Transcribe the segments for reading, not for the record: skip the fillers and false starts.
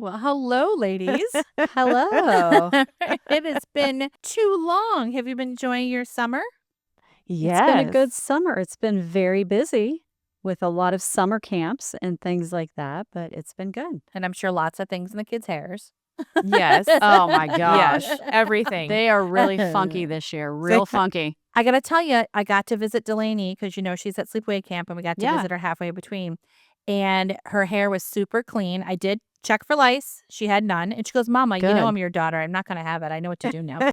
Well, hello, ladies. Hello. It has been too long. Have you been enjoying your summer? It's been a good Yes. summer. It's been very busy with a lot of summer camps and things like that, but it's been good. And I'm sure lots of things in the kids' hairs. Yes. Oh my gosh. Yes. Everything. They are really funky this year, real funky. I got to tell you, I got to visit Delaney because, she's at sleepaway camp and we got to Yeah. visit her halfway between. And her hair was super clean. I did check for lice. She had none. And she goes, Mama, Good. I'm your daughter. I'm not going to have it. I know what to do now.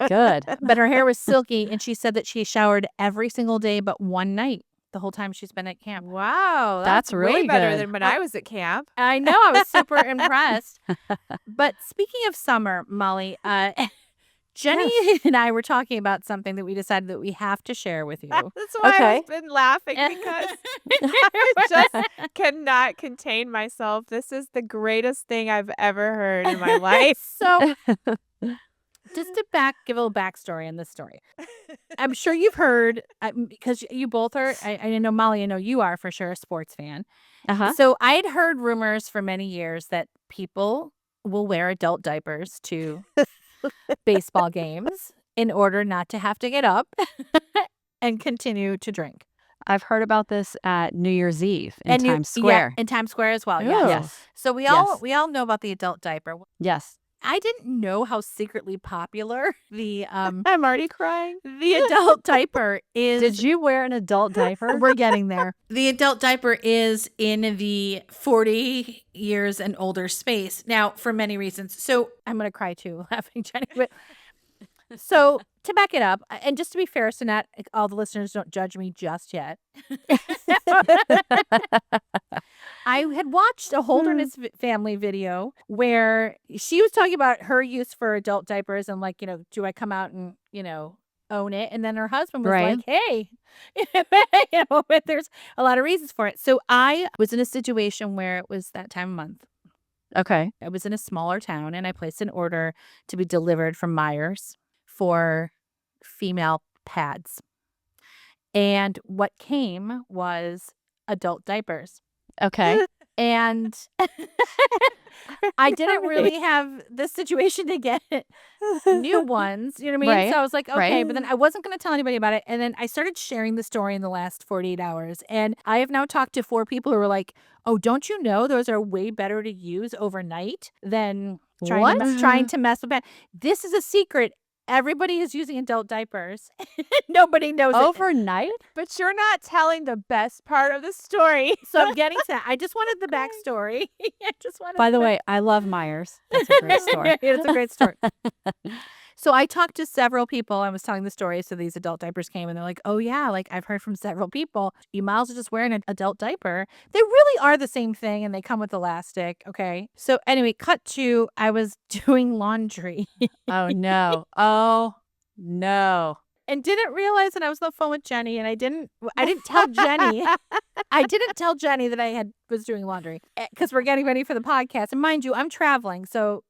Good. But her hair was silky. And she said that she showered every single day but one night the whole time she's been at camp. Wow. That's really way better good. than when I was at camp. I know. I was super impressed. But speaking of summer, Molly, Jenny and I were talking about something that we decided that we have to share with you. That's why Okay. I've been laughing because I just cannot contain myself. This is the greatest thing I've ever heard in my life. So, just to give a little backstory on this story. I'm sure you've heard, because you both are, I know, Molly, I know you are for sure a sports fan. Uh-huh. So I had heard rumors for many years that people will wear adult diapers to baseball games in order not to have to get up and continue to drink. I've heard about this at New Year's Eve in And Times Square. in Times Square as well. Ew. Yeah. Yes. So we Yes. all know about the adult diaper. Yes. I didn't know how secretly popular the I'm already crying. the adult diaper is. Did you wear an adult diaper? We're getting there. The adult diaper is in the 40 years and older space now for many reasons. So I'm going to cry too, laughing, Jenny. But so to back it up, and just to be fair, so not all the listeners don't judge me just yet. I had watched a Holderness family video where she was talking about her use for adult diapers and like, do I come out and, own it? And then her husband was Right. like, hey, but there's a lot of reasons for it. So I was in a situation where it was that time of month. Okay. I was in a smaller town and I placed an order to be delivered from Myers for female pads. And what came was adult diapers. Okay. And I didn't really have this situation to get new ones. You know what I mean? Right. So I was like, okay, Right. but then I wasn't going to tell anybody about it. And then I started sharing the story in the last 48 hours. And I have now talked to 4 people who were like, oh, don't you know those are way better to use overnight than trying to mess with that. This is a secret. Everybody is using adult diapers. Nobody knows it. Overnight? But you're not telling the best part of the story. So I'm getting to that. I just wanted the backstory. I just wanted By the way, I love Myers. That's a great story. It's a great story. So I talked to several people. I was telling the story. So these adult diapers came and they're like, oh, yeah, like I've heard from several people. You might as well just wear an adult diaper. They really are the same thing and they come with elastic. Okay. So anyway, cut to I was doing laundry Oh, no. Oh, no. and didn't realize that I was on the phone with Jenny and I didn't tell Jenny. I didn't tell Jenny that I was doing laundry because we're getting ready for the podcast. And mind you, I'm traveling. So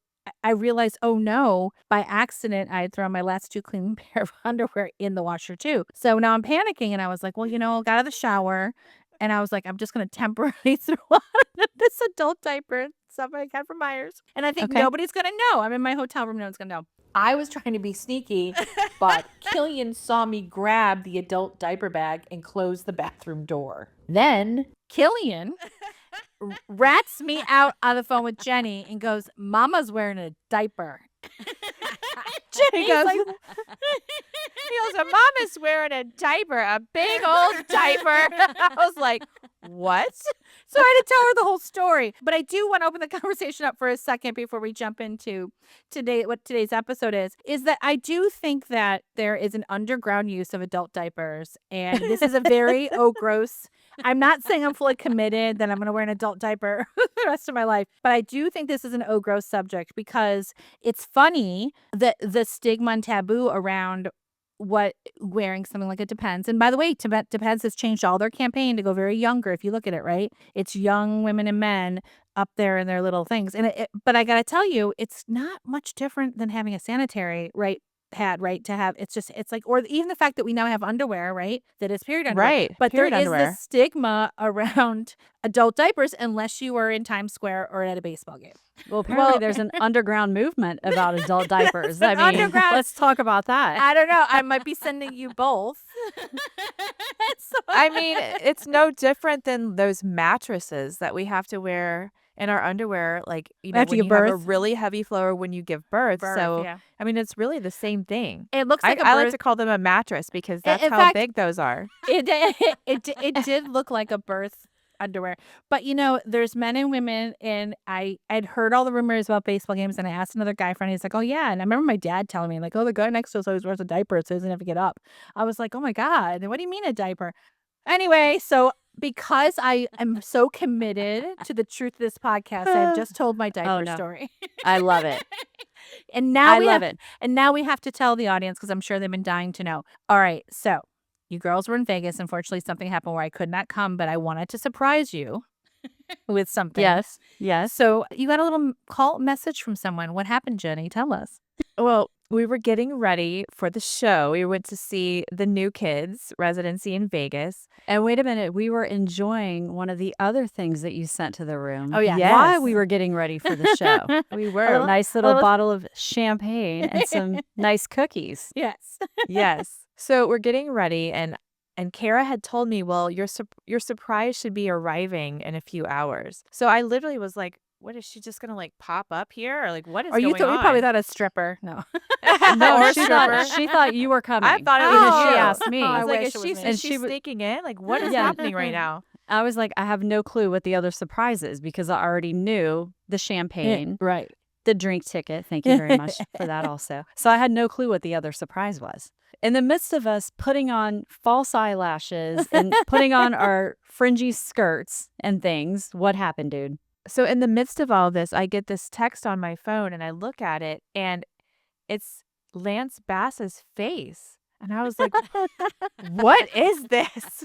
I realized, oh no, by accident, I had thrown my last 2 clean pair of underwear in the washer too. So now I'm panicking and I was like, well, got out of the shower and I was like, I'm just going to temporarily throw on this adult diaper stuff I got from Myers. And I think Okay. nobody's going to know. I'm in my hotel room. No one's going to know. I was trying to be sneaky, but Killian saw me grab the adult diaper bag and close the bathroom door. Then Killian rats me out on the phone with Jenny and goes, Mama's wearing a diaper. Jenny goes, he goes, Mama's wearing a diaper, a big old diaper. I was like, what? So I had to tell her the whole story. But I do want to open the conversation up for a second before we jump into what today's episode is that I do think that there is an underground use of adult diapers. And this is a very, gross. I'm not saying I'm fully committed that I'm going to wear an adult diaper the rest of my life. But I do think this is an gross subject because it's funny that the stigma and taboo around what wearing something like it Depends. And by the way, Depends has changed all their campaign to go very younger. If you look at it, right, it's young women and men up there in their little things. And but I got to tell you, it's not much different than having a sanitary, right? had, right? To have, it's like, or even the fact that we now have underwear, right? That is period underwear. Right. But Period there is underwear. this stigma around adult diapers unless you are in Times Square or at a baseball game. Well, apparently there's an underground movement about adult diapers. I mean, underground- let's talk about that. I don't know. I might be sending you both. So- I mean, it's no different than those mattresses that we have to wear in our underwear, like, After when you you have a birth. really heavy flow or when you give birth. So, yeah. I mean, it's really the same thing. It looks like I a like birth. to call them a mattress because that's in how fact- big those are. It did look like a birth underwear. But there's men and women, and I'd heard all the rumors about baseball games, and I asked another guy friend, he's like, oh yeah. And I remember my dad telling me, like, oh, the guy next to us always wears a diaper so he doesn't have to get up. I was like, oh my God, what do you mean a diaper? Anyway, so because I am so committed to the truth of this podcast, I've just told my diaper no. story. I love it. And now I we love have, it. And now we have to tell the audience, because I'm sure they've been dying to know. All right, so you girls were in Vegas. Unfortunately, something happened where I could not come, but I wanted to surprise you with something. Yes. So you got a little call message from someone. What happened, Jenny? Tell us. Well, we were getting ready for the show. We went to see the New Kids residency in Vegas. And wait a minute, we were enjoying one of the other things that you sent to the room. Oh, yeah. While Yes. we were getting ready for the show. We A were. little- Nice little little- bottle of champagne and some nice cookies. Yes. Yes. So we're getting ready, and Kara had told me, well, your surprise should be arriving in a few hours. So I literally was like, what, is she just gonna like pop up here, or like what is Or you going on? probably thought a stripper. No. No, Or she stripper. thought you were coming. I thought it because was she you. asked me. Oh, I I was like, wish is it she, was me. is And she she w- sneaking in? Like, what is Yeah. happening right now? I was like, I have no clue what the other surprise is because I already knew the champagne, Right. the drink ticket. Thank you very much for that also. So I had no clue what the other surprise was. In the midst of us putting on false eyelashes and putting on our fringy skirts and things, what happened, dude? So in the midst of all this, I get this text on my phone, and I look at it, and it's Lance Bass's face. And I was like, what is this?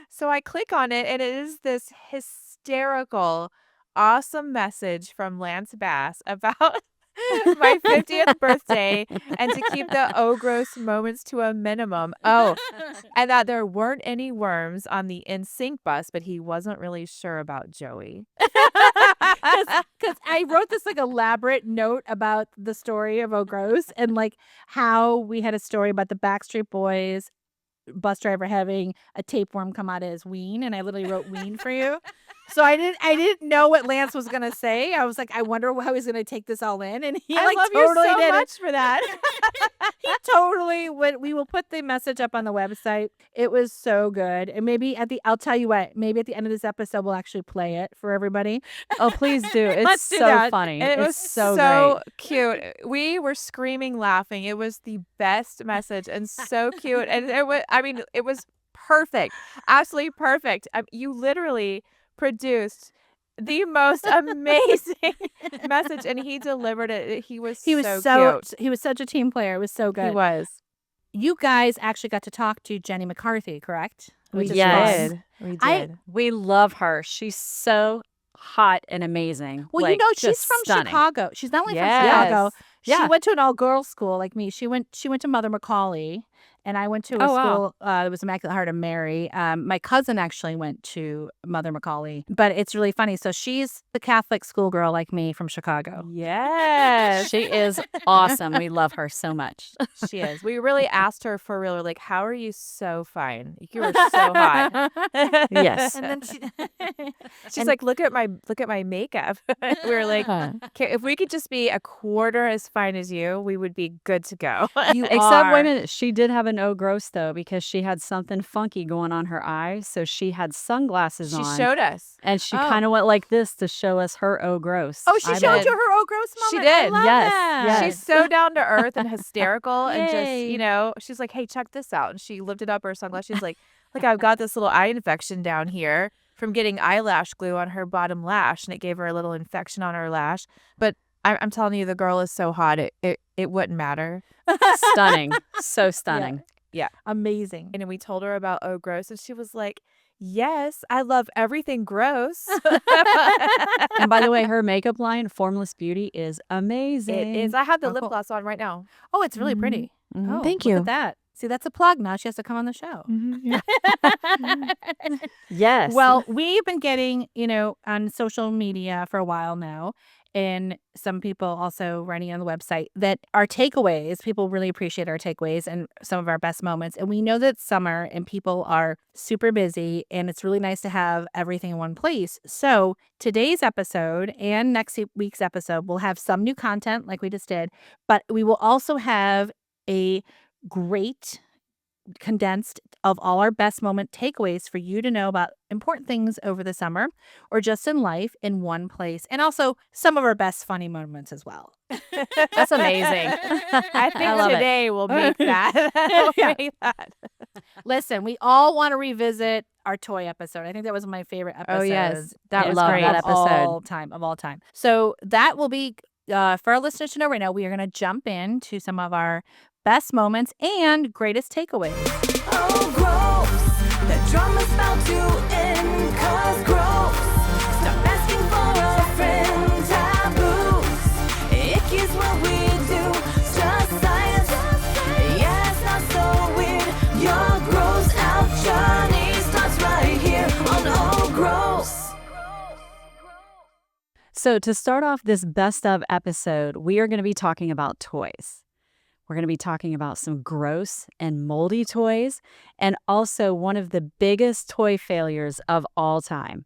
So I click on it, and it is this hysterical, awesome message from Lance Bass about my 50th birthday and to keep the oh gross moments to a minimum. Oh, and that there weren't any worms on the NSYNC bus, but he wasn't really sure about Joey. Because I wrote this like elaborate note about the story of Oh Gross, and like how we had a story about the Backstreet Boys bus driver having a tapeworm come out of his ween, and I literally wrote ween for you. So I didn't know what Lance was gonna say. I was like, I wonder how he's gonna take this all in, and he I like love totally you so did much for that. He totally would. We will put the message up on the website. It was so good, and maybe I'll tell you what. Maybe at the end of this episode, we'll actually play it for everybody. Oh, please do. It's Let's do so that. funny. And it It's was so so great. cute. We were screaming, laughing. It was the best message and so cute. And it was perfect, absolutely perfect. You literally produced the most amazing message, and he delivered it. He was He was so cute. he was such a team player. It was so good. He was. You guys actually got to talk to Jenny McCarthy, correct? We Which is Yes. fun. did. We I- did. We love her. She's so hot and amazing. Well, Like, she's just from stunning. Chicago. She's not only from Yes. Chicago. She Yeah. went to an all-girls school like me. She went to Mother Macaulay, and I went to a Oh, wow. school. It was Immaculate Heart of Mary. My cousin actually went to Mother Macaulay, but it's really funny. So she's the Catholic schoolgirl like me from Chicago. Yes. She is awesome. We love her so much. She is. We really asked her for real. We're like, how are you so fine? You were so hot. Yes. And then she, She's like, look at my makeup. We were like, okay, if we could just be a quarter as fine as you, we would be good to go. you Except, are. wait a minute, she did have an oh gross though because she had something funky going on her eye, so she had sunglasses She on, showed us. and she Oh. kind of went like this to show us her oh gross. Oh, she I showed did. you her gross She moment. I did. love Yes. that. Yes. She's so down to earth and hysterical and Yay. just, she's like, hey, check this out. And she lifted up her sunglasses. She's like, look, I've got this little eye infection down here from getting eyelash glue on her bottom lash. And it gave her a little infection on her lash. But I'm telling you, the girl is so hot. It wouldn't matter. Stunning. So stunning. Amazing. And then we told her about Oh Gross. And she was like, Yes, I love everything gross. And by the way, her makeup line, Formless Beauty, is amazing. It is. I have the Oh, lip cool. gloss on right now. Oh, it's really Mhm. pretty. Mhm. Oh, Thank look you. at that. See, that's a plug now. She has to come on the show. Yes. Well, we've been getting, on social media for a while now, and some people also writing on the website that our takeaways, people really appreciate our takeaways and some of our best moments. And we know that it's summer and people are super busy, and it's really nice to have everything in one place. So today's episode and next week's episode will have some new content like we just did, but we will also have a great condensed of all our best moment takeaways for you to know about important things over the summer or just in life in one place. And also some of our best funny moments as well. That's amazing. I think I love it. today will make that. We'll Yeah. make that. Listen, we all want to revisit our toy episode. I think that was my favorite episode. Oh, yes. That I was love great. that of episode. all time. So that will be for our listeners to know right now. We are going to jump into some of our best moments and greatest takeaways. Oh, gross. The drama's about to end, 'cause gross. Stop asking for a friend, taboos. Icky is what we do, just science. Yeah, it's not so weird. Your gross out journey starts right here on Oh, gross. So, to start off this best of episode, we are going to be talking about toys. We're going to be talking about some gross and moldy toys, and also one of the biggest toy failures of all time.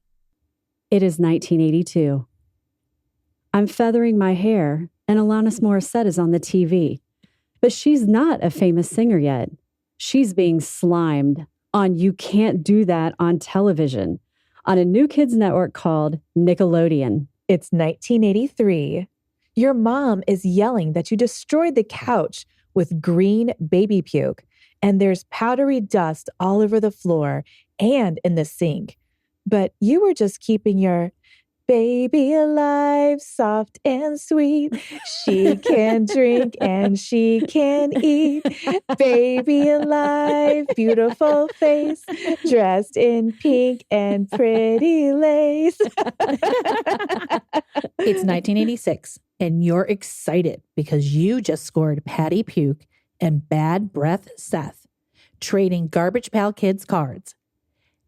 It is 1982. I'm feathering my hair, and Alanis Morissette is on the TV. But she's not a famous singer yet. She's being slimed on You Can't Do That on television on a new kids network called Nickelodeon. It's 1983. Your mom is yelling that you destroyed the couch with green baby puke, and there's powdery dust all over the floor and in the sink. But you were just keeping your baby alive, soft and sweet. She can drink and she can eat. Baby alive, beautiful face, dressed in pink and pretty lace. It's 1986, and you're excited because you just scored Patty Puke and Bad Breath Seth, trading Garbage Pail Kids cards.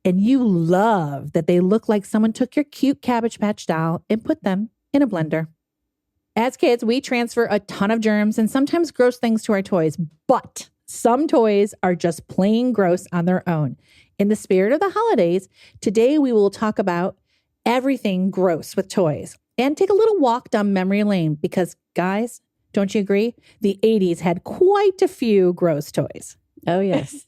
And you love that they look like someone took your cute Cabbage Patch doll and put them in a blender. As kids, we transfer a ton of germs and sometimes gross things to our toys, but some toys are just plain gross on their own. In the spirit of the holidays, today we will talk about everything gross with toys and take a little walk down memory lane because, guys, don't you agree? The 80s had quite a few gross toys. Oh, yes.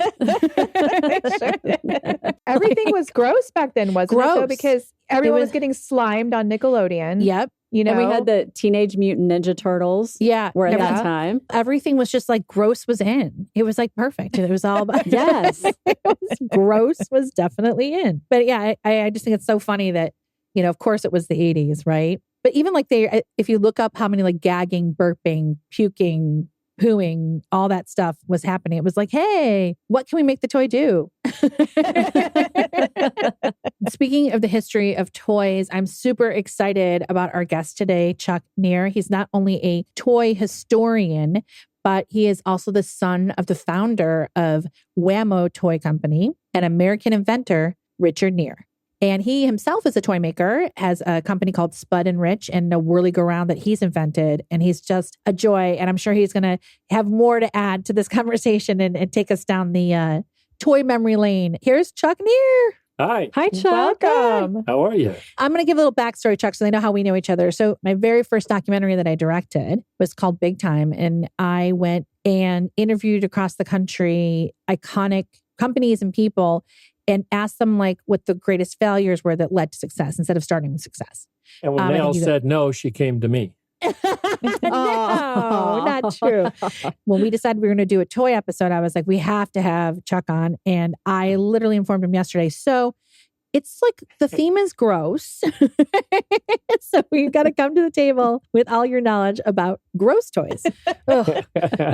Everything was gross back then, wasn't it? Though, Gross. because everyone was was- getting slimed on Nickelodeon. Yep. You know, And we had the Teenage Mutant Ninja Turtles. Yeah. Were at Yeah. that time. Everything was just like gross was in. It was like perfect. It was all about Yes. it was gross was definitely in. But yeah, I just think it's so funny that, of course it was the 80s, right? But even like if you look up how many like gagging, burping, puking, pooing, all that stuff was happening. It was like, hey, what can we make the toy do? Speaking of the history of toys, I'm super excited about our guest today, Chuck Neer. He's not only a toy historian, but he is also the son of the founder of Whammo Toy Company and American inventor, Richard Neer. And he himself is a toy maker, has a company called Spud and Rich and a whirly-go-round that he's invented. And he's just a joy. And I'm sure he's going to have more to add to this conversation and take us down the toy memory lane. Here's Chuck Neer. Hi, Hi, Chuck. welcome. how are you? I'm going to give a little backstory, Chuck, so they know how we know each other. So my very first documentary that I directed was called Big Time. And I went and interviewed across the country iconic companies and people and asked them like what the greatest failures were that led to success instead of starting with success. And when I they think all you got- said no, she came to me. No, not true. When we decided we were going to do a toy episode, I was like, we have to have Chuck on. And I literally informed him yesterday. So It's like the theme is gross. So you've got to come to the table with all your knowledge about gross toys. Ugh.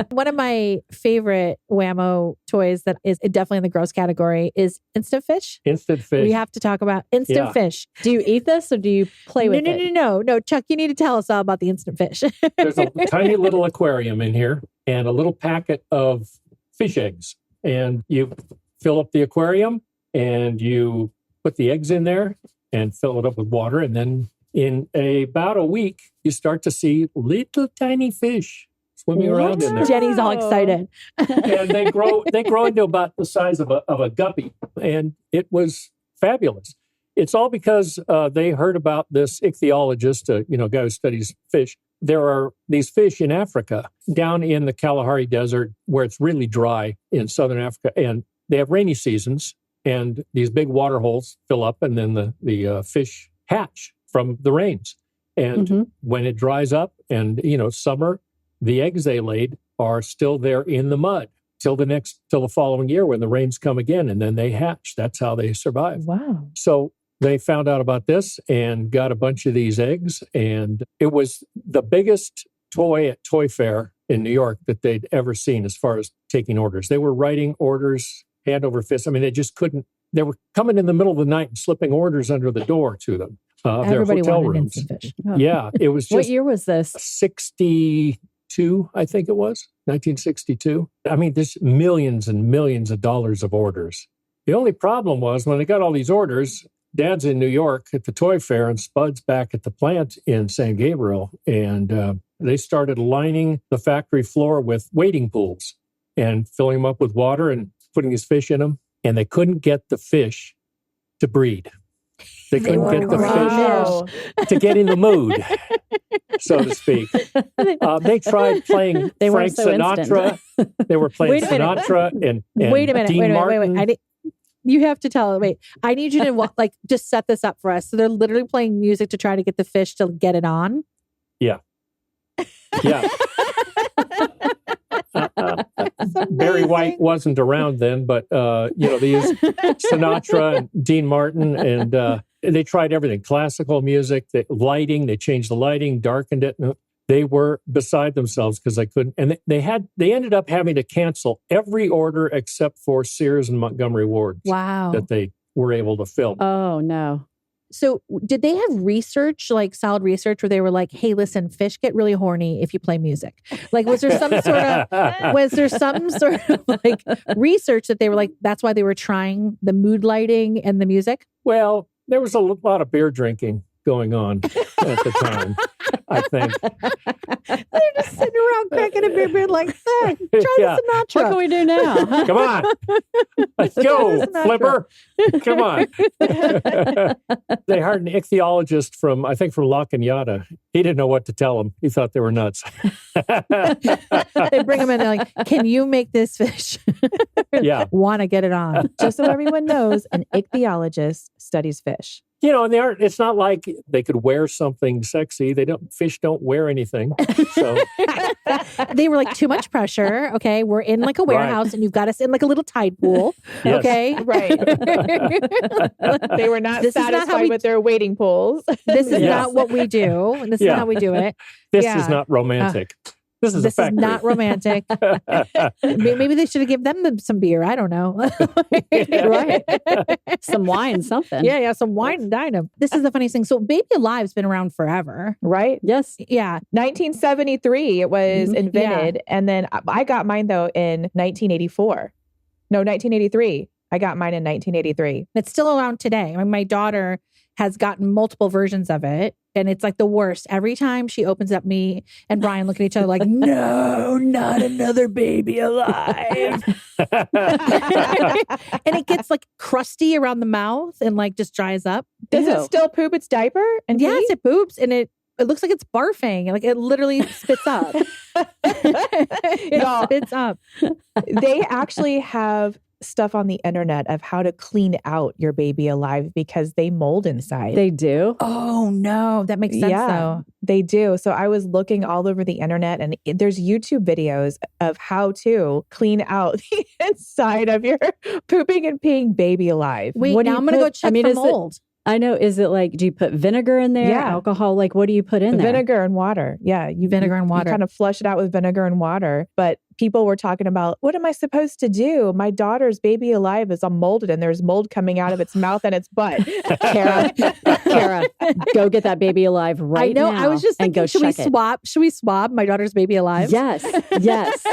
One of my favorite Whammo toys that is definitely in the gross category is Instant Fish. Instant Fish. We have to talk about Instant Fish. Do you eat this or do you play with it? No, Chuck, you need to tell us all about the Instant Fish. There's a tiny little aquarium in here and a little packet of fish eggs. And you fill up the aquarium and you put the eggs in there and fill it up with water. And then in about a week, you start to see little tiny fish swimming around in there. Jenny's all excited. And they grow into about the size of a guppy. And it was fabulous. It's all because they heard about this ichthyologist, guy who studies fish. There are these fish in Africa, down in the Kalahari Desert, where it's really dry in southern Africa. And they have rainy seasons. And these big water holes fill up, and then the fish hatch from the rains. And when it dries up, and summer, the eggs they laid are still there in the mud till the following year when the rains come again, and then they hatch. That's how they survive. Wow! So they found out about this and got a bunch of these eggs, and it was the biggest toy at Toy Fair in New York that they'd ever seen as far as taking orders. They were writing orders hand over fist. I mean, they just couldn't. They were coming in the middle of the night and slipping orders under the door to them. Everybody their hotel wanted rooms. Instant Fish. Oh. Yeah, it was just What year was this? 62, I think it was, 1962. I mean, there's millions and millions of dollars of orders. The only problem was when they got all these orders, Dad's in New York at the Toy Fair and Spud's back at the plant in San Gabriel. And they started lining the factory floor with wading pools and filling them up with water and putting these fish in them. And they couldn't get the fish to breed. They couldn't get the fish to get in the mood, so to speak. They tried playing Frank Sinatra. They were playing Sinatra and wait a minute, Dean Martin. You have to tell. Wait, I need you to just set this up for us. So they're literally playing music to try to get the fish to get it on. Yeah. Barry White wasn't around then, but they used Sinatra and Dean Martin, and they tried everything: classical music, the lighting. They changed the lighting, darkened it. And they were beside themselves because they couldn't. And they ended up having to cancel every order except for Sears and Montgomery Ward. Wow, that they were able to fill. Oh no. So did they have research, like solid research, where they were like, hey, listen, fish get really horny if you play music? Like, was there some sort of like research that they were like, that's why they were trying the mood lighting and the music? Well, there was a lot of beer drinking going on at the time, I think. They're just sitting around cracking a beer like, hey, try the Sinatra. What can we do now? Come on. Let's go, Flipper. Come on. They hired an ichthyologist from La Cañada. He didn't know what to tell them. He thought they were nuts. They bring them in, they're like, can you make this fish? Yeah. Want to get it on. Just so everyone knows, an ichthyologist studies fish. And it's not like they could wear something sexy. Fish don't wear anything. So they were like, too much pressure. Okay. We're in like a warehouse and you've got us in like a little tide pool. Yes. Okay. Right. They were not satisfied with their wading pools. This is not what we do. This is not how we do it. This is not romantic. This is not romantic. Maybe they should have given them some beer. I don't know. Right. Some wine, something. Yeah, some wine and dine them. This is the funniest thing. So Baby Alive's been around forever. Right? Yes. Yeah. 1973 it was invented. And then I got mine though in 1984. No, 1983. I got mine in 1983. It's still around today. I mean, my daughter has gotten multiple versions of it. And it's like the worst. Every time she opens up, me and Brian look at each other like, no, not another Baby Alive. And it gets like crusty around the mouth and like just dries up. Does it still poop its diaper? And yes, it poops and it looks like it's barfing. Like it literally spits up. It spits up. They actually have stuff on the internet of how to clean out your Baby Alive because they mold inside. They do? Oh no, that makes sense though. They do. So I was looking all over the internet, and there's YouTube videos of how to clean out the inside of your pooping and peeing baby alive. Wait, What do now you I'm going to go put- check is for it- mold. I know. Is it like, do you put vinegar in there? Yeah. Alcohol? Like, what do you put in there? Vinegar and water. Yeah. Vinegar and water. You kind of flush it out with vinegar and water. But people were talking about, what am I supposed to do? My daughter's baby alive is all molded and there's mold coming out of its mouth and its butt. Kara, go get that baby alive right I know. now. I was just and thinking, go should we check it. swab? Should we swab my daughter's baby alive? Yes. Yes.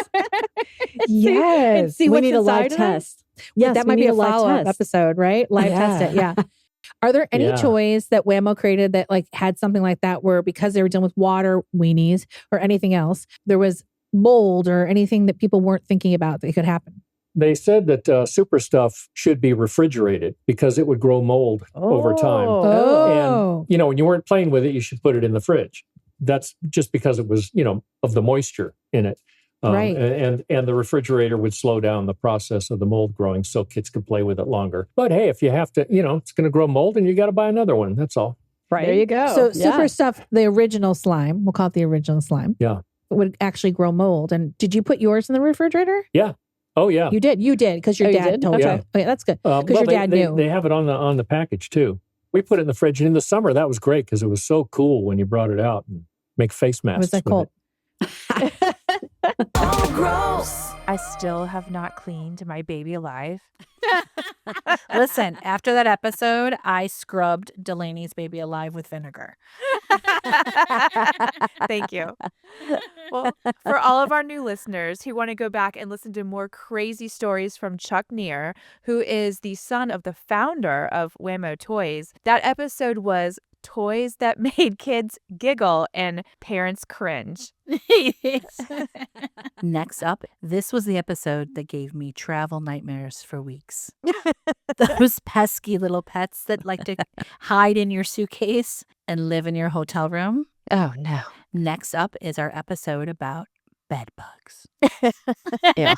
Yes. See we what's need a live inside of them? test. Yes, that we might be need a live follow-up test. episode, right? Live test it. Yeah. Are there any Yeah. toys that Whammo created that like had something like that where because they were dealing with water weenies or anything else, there was mold or anything that people weren't thinking about that could happen? They said that super stuff should be refrigerated because it would grow mold over time. Oh. And, when you weren't playing with it, you should put it in the fridge. That's just because it was, of the moisture in it. Right. And the refrigerator would slow down the process of the mold growing so kids could play with it longer. But hey, if you have to, it's going to grow mold and you got to buy another one. That's all. Right. There you go. So yeah. super stuff, the original slime, we'll call it the original slime. Yeah. Would actually grow mold. And did you put yours in the refrigerator? Oh, yeah. You did because your Oh, you dad did? told Okay. you. Okay, that's good. Well, your dad they, knew. They have it on the package too. We put it in the fridge. And in the summer, that was great because it was so cool when you brought it out and make face masks. Was that with cold? it. Oh, gross. I still have not cleaned my baby alive. Listen, after that episode, I scrubbed Delaney's baby alive with vinegar. Thank you. Well, for all of our new listeners who want to go back and listen to more crazy stories from Chuck Neer, who is the son of the founder of Whammo Toys, that episode was Toys That Made Kids Giggle and Parents Cringe. Next up, this was the episode that gave me travel nightmares for weeks. Those pesky little pets that like to hide in your suitcase and live in your hotel room. Oh, no. Next up is our episode about bed bugs. Yeah.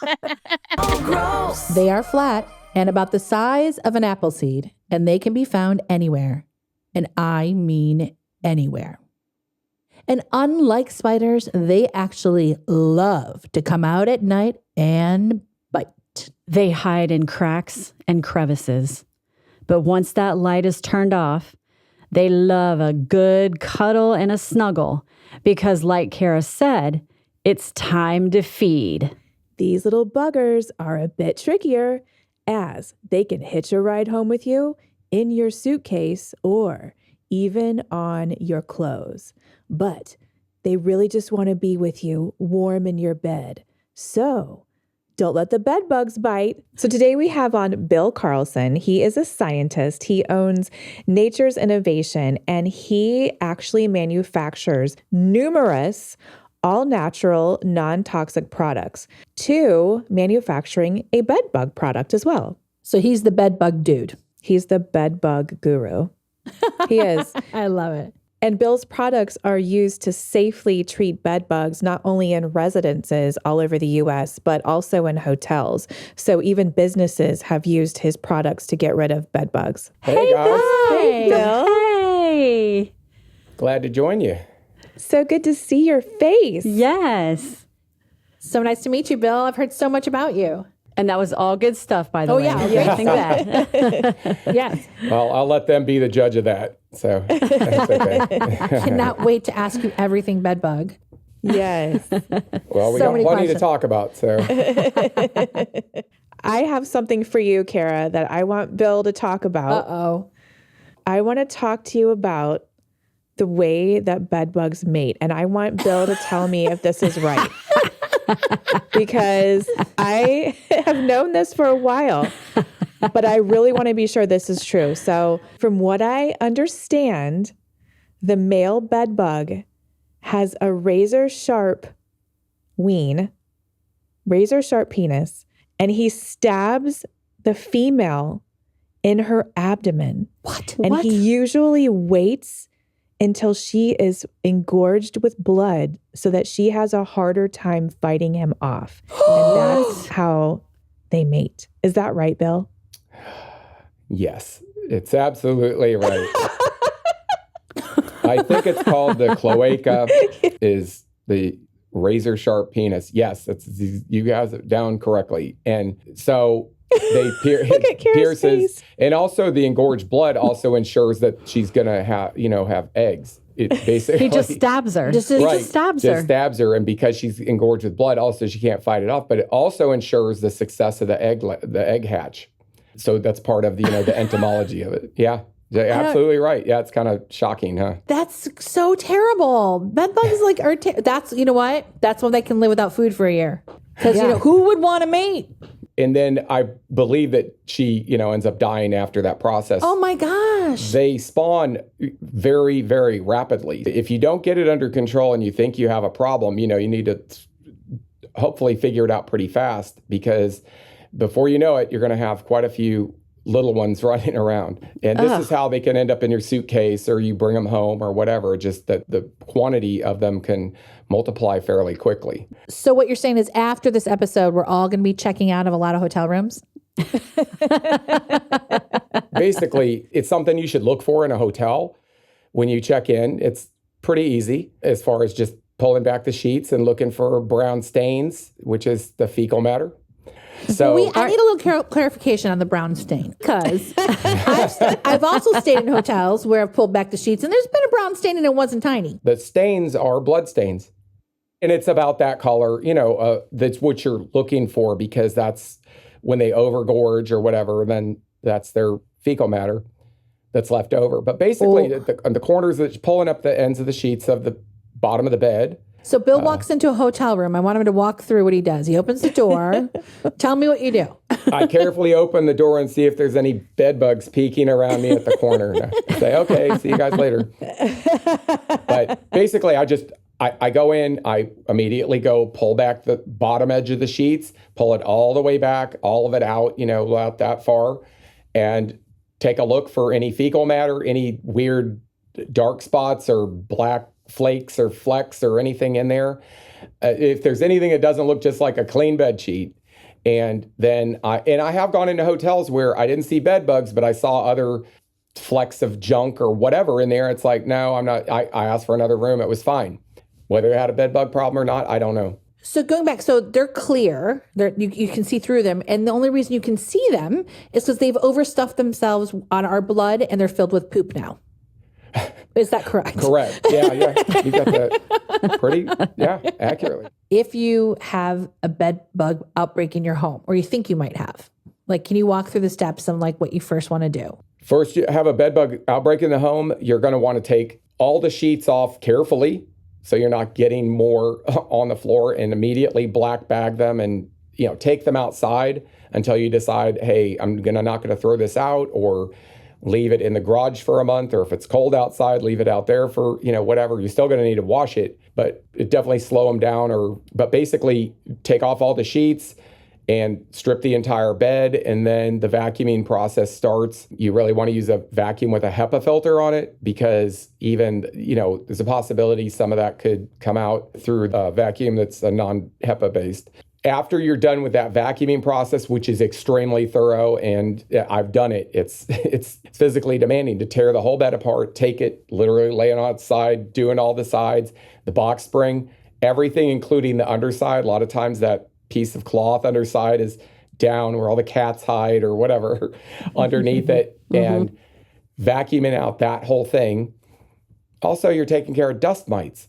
Oh, gross. They are flat and about the size of an apple seed, and they can be found anywhere. And I mean anywhere. And unlike spiders, they actually love to come out at night and bite. They hide in cracks and crevices. But once that light is turned off, they love a good cuddle and a snuggle because, like Kara said, it's time to feed. These little buggers are a bit trickier as they can hitch a ride home with you in your suitcase or even on your clothes. But they really just want to be with you warm in your bed. So don't let the bed bugs bite. So today we have on Bill Carlson. He is a scientist. He owns Nature's Innovation, and he actually manufactures numerous all-natural, non-toxic products to manufacturing a bed bug product as well. So he's the bed bug dude. He's the bed bug guru. He is. I love it. And Bill's products are used to safely treat bed bugs, not only in residences all over the U.S., but also in hotels. So even businesses have used his products to get rid of bed bugs. Hey guys, Hey, Bill. Hey! glad to join you. So good to see your face. Yes. So nice to meet you, Bill. I've heard so much about you. And that was all good stuff, by the way. yeah, Everything bad. Yes. Well, I'll let them be the judge of that. So that's okay. Cannot wait to ask you everything bed bug. Yes. Well, we So got many plenty to questions. talk about. So I have something for you, Kara, that I want Bill to talk about. Uh-oh. I want to talk to you about the way that bed bugs mate. And I want Bill to tell me if this is right. Because I have known this for a while, but I really want to be sure this is true. So from what I understand, the male bed bug has a razor sharp penis, and he stabs the female in her abdomen. What? And he usually waits until she is engorged with blood so that she has a harder time fighting him off. And that's how they mate. Is that right, Bill? yes, it's absolutely right. I think it's called the cloaca, is the razor sharp penis. Yes, you guys it down correctly. And so they Look at Kara's pierces, face. and also the engorged blood also ensures that she's gonna have eggs. It basically He just stabs her. He just stabs her. Just stabs her, and because she's engorged with blood, also she can't fight it off. But it also ensures the success of the egg hatch. So that's part of the the entomology of it. Yeah. Absolutely right. Yeah, it's kind of shocking, huh? That's so terrible. Bed bugs are that's you know what? That's when they can live without food for a year. Because who would want to mate? And then I believe that she, ends up dying after that process. Oh my gosh. They spawn very, very rapidly. If you don't get it under control and you think you have a problem, you need to hopefully figure it out pretty fast, because before you know it, you're going to have quite a few little ones running around. And this is how they can end up in your suitcase, or you bring them home or whatever. Just that the quantity of them can multiply fairly quickly. So what you're saying is after this episode, we're all going to be checking out of a lot of hotel rooms? Basically, it's something you should look for in a hotel when you check in. It's pretty easy as far as just pulling back the sheets and looking for brown stains, which is the fecal matter. So I need a little clarification on the brown stain, because I've also stayed in hotels where I've pulled back the sheets and there's been a brown stain and it wasn't tiny. the stains are blood stains. And it's about that color, that's what you're looking for, because that's when they overgorge or whatever, then that's their fecal matter that's left over. But basically, on the corners, that's pulling up the ends of the sheets of the bottom of the bed. So Bill walks into a hotel room. I want him to walk through what he does. He opens the door. Tell me what you do. I carefully open the door and see if there's any bed bugs peeking around me at the corner. And I say, okay, see you guys later. But basically, I go in, I immediately go pull back the bottom edge of the sheets, pull it all the way back, all of it out, out that far, and take a look for any fecal matter, any weird dark spots or black flakes or flecks or anything in there. If there's anything that doesn't look just like a clean bed sheet. And then I have gone into hotels where I didn't see bed bugs, but I saw other flecks of junk or whatever in there. It's like, no, I'm not. I asked for another room. It was fine. Whether it had a bed bug problem or not, I don't know. So going back, so they're clear. You can see through them. And the only reason you can see them is because they've overstuffed themselves on our blood and they're filled with poop now. Is that correct? Correct. Yeah. You got that pretty, accurately. If you have a bed bug outbreak in your home, or you think you might have, can you walk through the steps of what you first want to do? First, you have a bed bug outbreak in the home. You're going to want to take all the sheets off carefully, so you're not getting more on the floor, and immediately black bag them and, take them outside until you decide, hey, I'm not going to throw this out, or leave it in the garage for a month, or if it's cold outside, leave it out there for, whatever. You're still going to need to wash it, but it definitely slow them down, but basically take off all the sheets and strip the entire bed, and then the vacuuming process starts. You really want to use a vacuum with a HEPA filter on it, because even, there's a possibility some of that could come out through a vacuum that's a non-HEPA based. After you're done with that vacuuming process, which is extremely thorough, and I've done it, it's physically demanding to tear the whole bed apart, take it, literally lay it on its side, doing all the sides, the box spring, everything, including the underside. A lot of times that piece of cloth underside is down where all the cats hide or whatever underneath it, and vacuuming out that whole thing. Also, you're taking care of dust mites.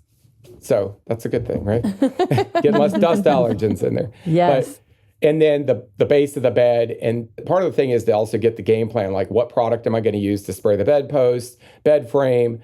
So that's a good thing, right? Getting less dust allergens in there. Yes. And then the base of the bed. And part of the thing is to also get the game plan, like what product am I going to use to spray the bedpost, bed frame,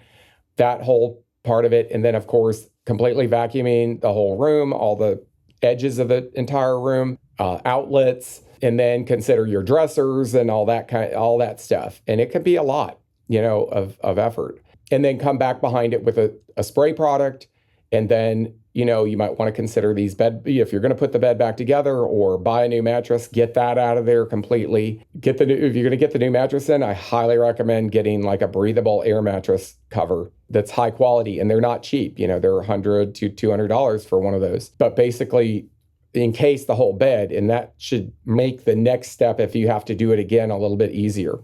that whole part of it. And then, of course, completely vacuuming the whole room, all the edges of the entire room, outlets, and then consider your dressers and all that stuff. And it can be a lot, of effort. And then come back behind it with a spray product. And then, you might want to consider these if you're going to put the bed back together or buy a new mattress, get that out of there completely. If you're going to get the new mattress in, I highly recommend getting like a breathable air mattress cover that's high quality, and they're not cheap. They're $100 to $200 for one of those. But basically, encase the whole bed, and that should make the next step, if you have to do it again, a little bit easier.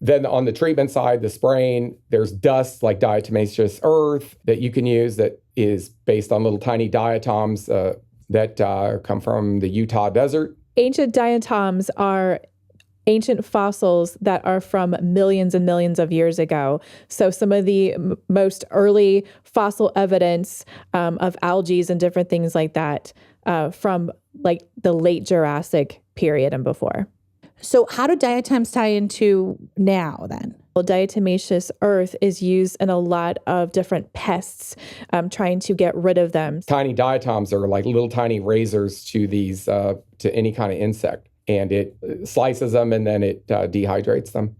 Then on the treatment side, the spraying, there's dust like diatomaceous earth that you can use that is based on little tiny diatoms that come from the Utah desert. Ancient diatoms are ancient fossils that are from millions and millions of years ago. So some of the most early fossil evidence of algae and different things like that from like the late Jurassic period and before. So how do diatoms tie into now then? Well, diatomaceous earth is used in a lot of different pests, trying to get rid of them. Tiny diatoms are like little tiny razors to these, to any kind of insect. And it slices them and then it dehydrates them.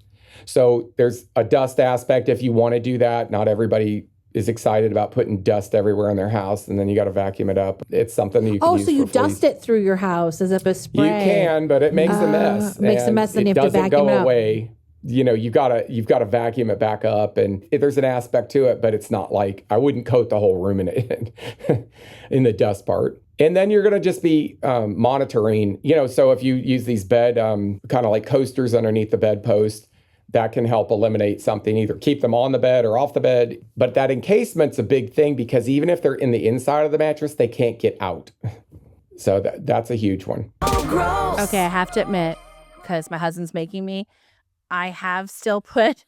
So there's a dust aspect if you want to do that. Not everybody is excited about putting dust everywhere in their house, and then you got to vacuum it up. It's something that you can use so you for fleas. dust it through your house as if a spray. You can, but it makes a mess. Makes a mess, and you have to vacuum it doesn't go out. away. You know, you've got to vacuum it back up, and there's an aspect to it, but it's not like I wouldn't coat the whole room in it in the dust part. And then you're going to just be monitoring. You know, so if you use these bed kind of like coasters underneath the bedpost, that can help eliminate something, either keep them on the bed or off the bed. But that encasement's a big thing because even if they're in the inside of the mattress, they can't get out. So that's a huge one. Okay, I have to admit, because my husband's making me, I have still put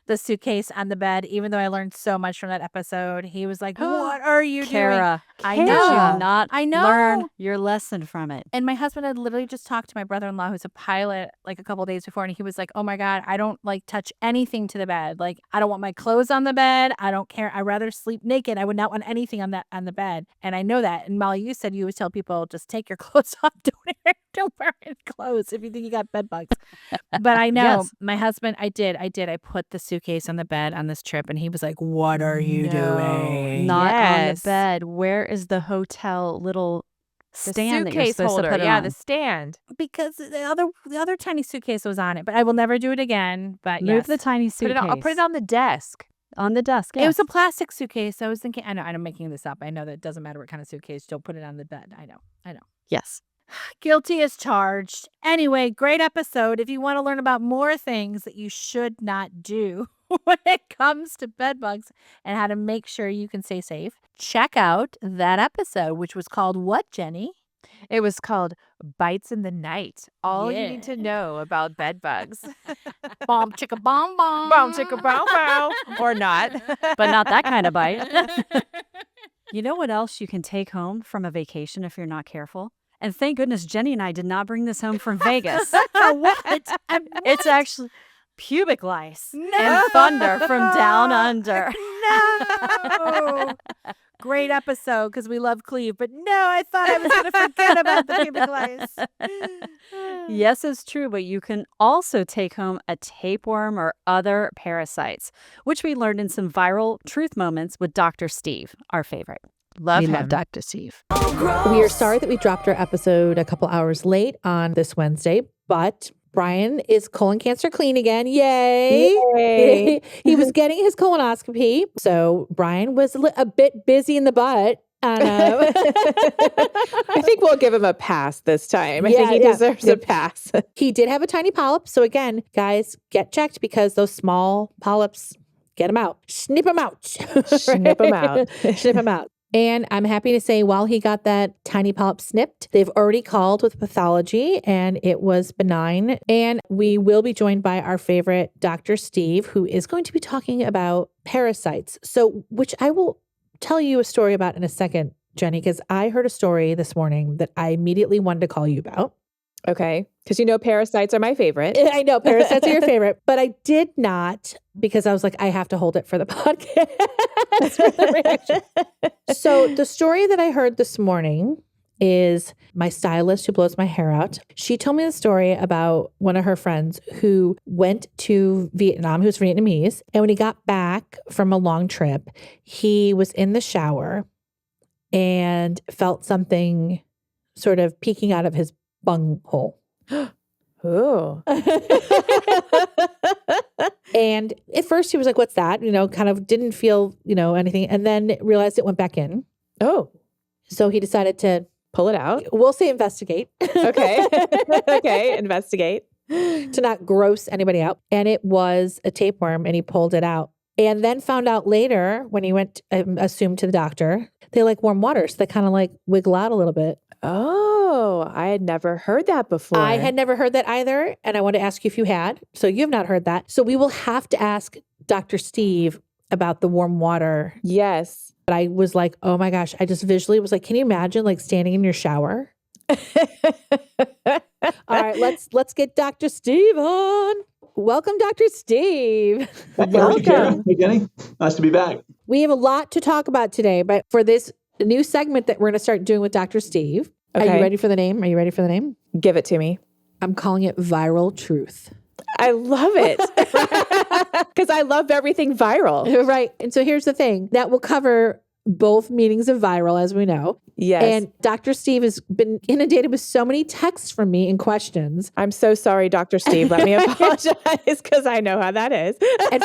the suitcase on the bed, even though I learned so much from that episode. He was like, what are you Kara, doing? I did know. you not I know. learn your lesson from it? And my husband had literally just talked to my brother-in-law, who's a pilot, like a couple of days before, and he was like, oh my God, I don't like touch anything to the bed. Like, I don't want my clothes on the bed. I don't care. I'd rather sleep naked. I would not want anything on the bed. And I know that. And Molly, you said you would tell people, just take your clothes off. Don't wear any clothes if you think you got bed bugs. But I know Yes. my husband, I did. I put the suitcase on the bed on this trip, and he was like, what are you doing? Not on the Yes. bed. Where is the hotel little The stand that you're suitcase supposed holder. to put it Yeah, on? the stand. Because the other tiny suitcase was on it, but I will never do it again. But Move yes. the tiny suitcase. I'll put it on the desk. on the desk. It was yes. a plastic suitcase. I was thinking, I know, I'm making this up. I know that it doesn't matter what kind of suitcase. Don't put it on the bed. I know. Yes. Guilty as charged. Anyway, great episode. If you want to learn about more things that you should not do when it comes to bed bugs and how to make sure you can stay safe, check out that episode, which was called what, Jenny? It was called Bites in the Night. All you need to Yeah. know about bed bugs. Bomb chicka bomb bomb. Boom, chicka, bow, bow. Or not. But not that kind of bite. You know what else you can take home from a vacation if you're not careful? And thank goodness Jenny and I did not bring this home from Vegas. What? It's actually pubic lice No. and thunder from down under. No. Great episode because we love Cleve, but no, I thought I was going to forget about the pubic lice. Yes, it's true, but you can also take home a tapeworm or other parasites, which we learned in some viral truth moments with Dr. Steve, our favorite. Love We him. love Dr. Steve. We are sorry that we dropped our episode a couple hours late on this Wednesday, but Brian is colon cancer clean again. Yay. He was getting his colonoscopy. So Brian was a bit busy in the butt. I think we'll give him a pass this time. I think he deserves a pass. He did have a tiny polyp. So again, guys, get checked because those small polyps, get them out. Snip them out. Snip 'em out. Snip them out. And I'm happy to say while he got that tiny polyp snipped, they've already called with pathology and it was benign. And we will be joined by our favorite Dr. Steve, who is going to be talking about parasites. So, which I will tell you a story about in a second, Jenny, because I heard a story this morning that I immediately wanted to call you about. Okay. Because you know parasites are my favorite. I know parasites are your favorite, but I did not because I was like, I have to hold it for the podcast. for the reaction. So the story that I heard this morning is my stylist who blows my hair out. She told me the story about one of her friends who went to Vietnam, who's Vietnamese. And when he got back from a long trip, he was in the shower and felt something sort of peeking out of his bunghole. Ooh. And at first he was like, what's that? You know, kind of didn't feel, anything. And then realized it went back in. Oh, So he decided to, pull it out. we'll say investigate. Okay. Okay. Investigate. to not gross anybody out. And it was a tapeworm, and he pulled it out. And then found out later when he went, assumed to the doctor, they like warm water. So they kind of like wiggle out a little bit. Oh, I had never heard that before. I had never heard that either. And I want to ask you if you had. So you have not heard that. So we will have to ask Dr. Steve about the warm water. Yes. But I was like, oh my gosh, I just visually was like, can you imagine like standing in your shower? All right, let's get Dr. Steve on. Welcome, Dr. Steve. Welcome. Hey, Jenny. Nice to be back. We have a lot to talk about today, but for this new segment that we're going to start doing with Dr. Steve, Are you ready for the name? Are you ready for the name? Give it to me. I'm calling it Viral Truth. I love it. Because I love everything viral. Right. And so here's the thing. That will cover both meanings of viral, as we know. Yes. And Dr. Steve has been inundated with so many texts from me and questions. I'm so sorry, Dr. Steve. Let me apologize because I know how that is. And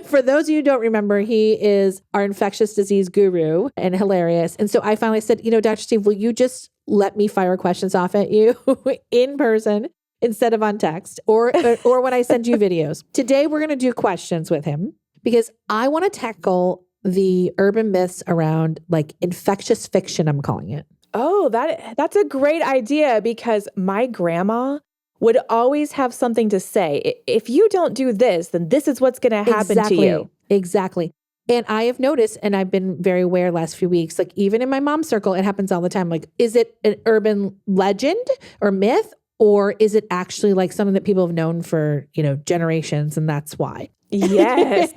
for those of you who don't remember, he is our infectious disease guru and hilarious. And so I finally said, Dr. Steve, will you just let me fire questions off at you in person instead of on text or when I send you videos? Today, we're going to do questions with him because I want to tackle the urban myths around like infectious fiction, I'm calling it. Oh, that's a great idea because my grandma would always have something to say. If you don't do this, then this is what's going to happen to you. Exactly. And I have noticed, and I've been very aware last few weeks, like even in my mom's circle, it happens all the time. Like, is it an urban legend or myth, or is it actually like something that people have known for, generations, and that's why? Yes.